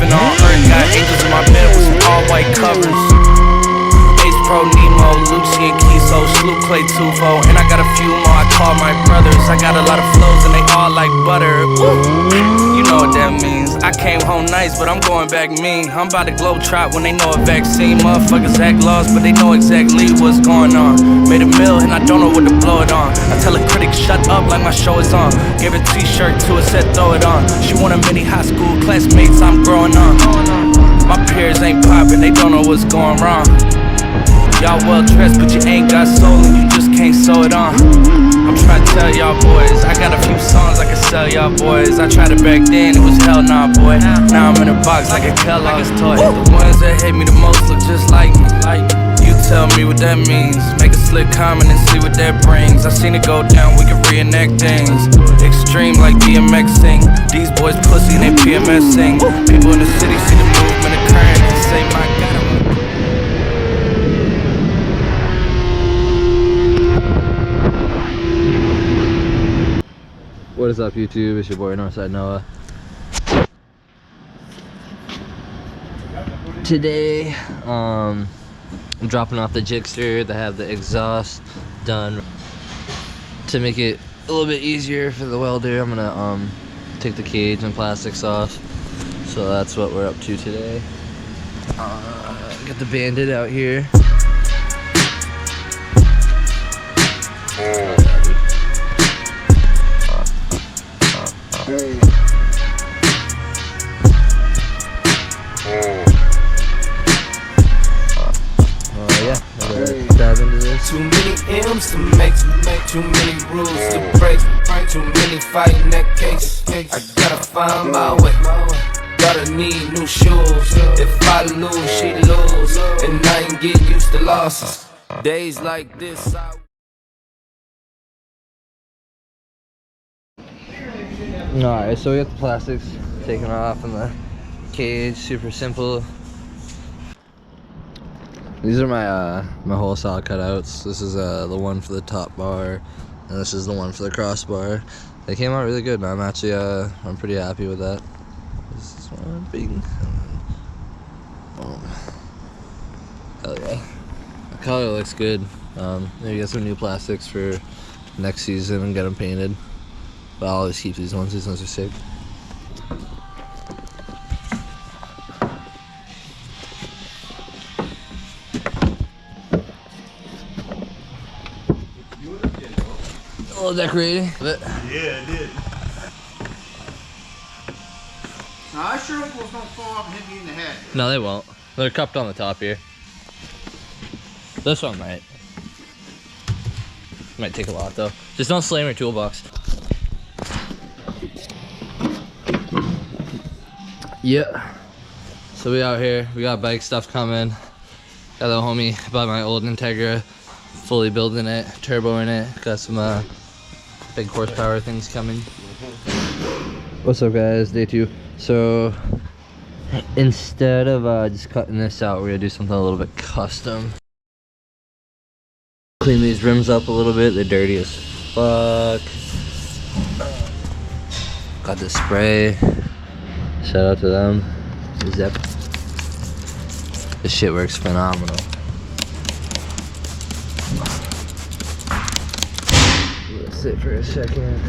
heaven on earth. Got angels in my bed with some all-white covers. Ace Pro Nemo, Lucian Kiso, Sloop Clay Tufo, and I got a few more I call my brothers. I got a lot of flows and they all like butter. You know what that means. I came home nice, but I'm going back mean. I'm about to globe trot when they know a vaccine. Motherfuckers act lost, but they know exactly what's going on. Made a meal and I don't know what to blow it on. I tell a critic shut up like my show is on. Gave a t-shirt to her, said throw it on. She want a mini high school classmates, I'm growing on. My peers ain't poppin', they don't know what's going wrong. Y'all well dressed, but you ain't got soul and you just can't sew it on. I'm trying to tell y'all boys, I got a few songs I can sell y'all boys. I tried it back then, it was hell nah, boy. Now I'm in a box like a Kellogg's toy. The ones that hate me the most look just like me. You tell me what that means. Make a slick comment and see what that brings. I seen it go down, we can reenact things. Extreme like DMX sing. These boys pussy and they PMS sing. People in the city see the movement occurring and say my God. What is up, YouTube? It's your boy Northside Noah. Today, I'm dropping off the Gixxer to have the exhaust done. To make it a little bit easier for the welder, I'm gonna take the cage and plastics off. So that's what we're up to today. Got the Bandit out here. Dive into this. Too many M's to make too many rules to break. Too many fighting that case. I gotta find my way. Gotta need new shoes. If I lose, she lose, and I ain't get used to losses. Days like this. Alright, so we got the plastics taken off and the cage, super simple. These are my whole saw cutouts. This is the one for the top bar, and this is the one for the crossbar. They came out really good, and I'm actually I'm pretty happy with that. This is one bing. Hell yeah! The color looks good. Maybe get some new plastics for next season and get them painted. But I'll always keep these ones. These ones are sick. A little decorating. Yeah, it did. Now, I sure hope those don't fall off and hit me in the head. No, they won't. They're cupped on the top here. This one might. Might take a lot though. Just don't slam your toolbox. Yeah. So we out here. We got bike stuff coming. Got the homie bought my old Integra, fully building it, turbo in it. Got some big horsepower things coming. What's up, guys? Day 2. So instead of just cutting this out, we're gonna do something a little bit custom. Clean these rims up a little bit. They're dirty as fuck. Got this spray. Shout out to them. Zep. This shit works phenomenal. Let's sit for a second.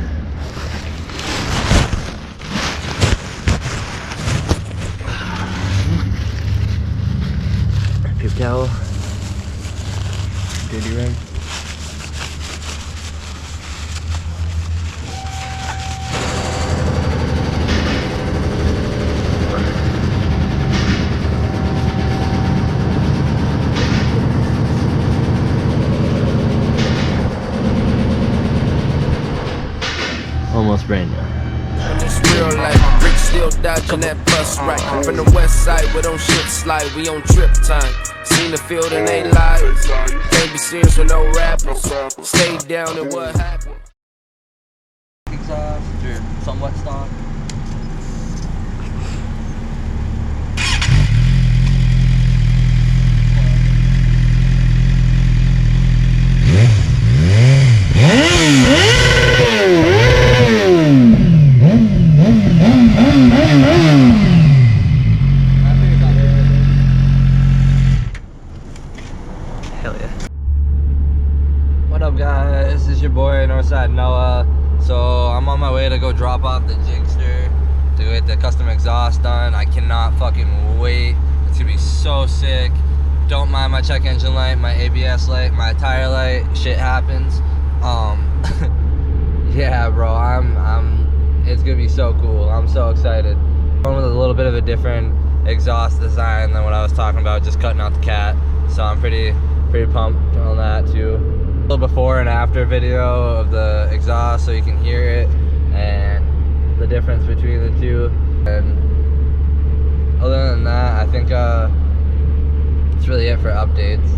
Paper towel. Dirty rim. Almost brand new. It's real life, Rick still dodging that bus right from the west side where them shit slide. We on trip time. Seen the field and they lies. Can't be serious with no rappers. Stay down and what happened. Exhaust or somewhat stock. exhaust done. I cannot fucking wait. It's gonna be so sick. Don't mind my check engine light, my ABS light, my tire light. Shit happens. Yeah, bro. It's gonna be so cool. I'm so excited. Going with a little bit of a different exhaust design than what I was talking about, just cutting out the cat. So I'm pretty pumped on that too. A little before and after video of the exhaust so you can hear it and the difference between the two. And other than that, I think that's really it for updates.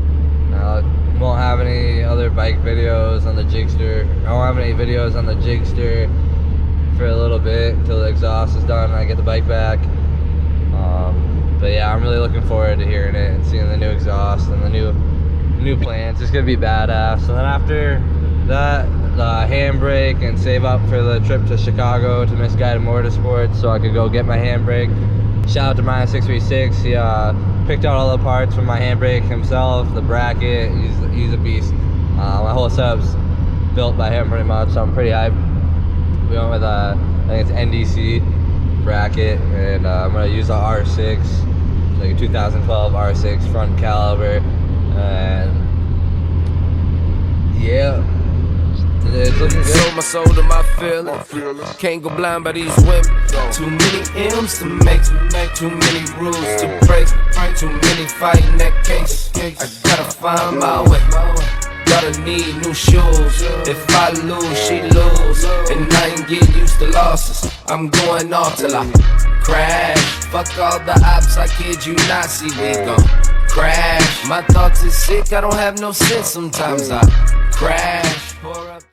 Won't have any other bike videos on the Gixxer. I won't have any videos on the Gixxer for a little bit until the exhaust is done and I get the bike back. But yeah, I'm really looking forward to hearing it and seeing the new exhaust and the new plans. It's gonna be badass. And then after that, the handbrake and save up for the trip to Chicago to Misguided Motorsports so I could go get my handbrake. Shout out to Ryan 636. He picked out all the parts for my handbrake himself, the bracket. He's a beast. My whole setup's built by him pretty much, so I'm pretty hyped. We went with I think it's NDC bracket, and I'm gonna use the R6, like a 2012 R6 front caliber, and yeah, it's looking good. Sold my soul to my feelings. Can't go blind by these women. Too many M's to make, too many rules to break, too many fighting that case. I gotta find my way. Gotta need new shoes. If I lose, she lose. And I ain't get used to losses. I'm going off till I crash. Fuck all the ops, I kid you not. See, we gon' crash. My thoughts is sick, I don't have no sense. Sometimes I crash. Pour up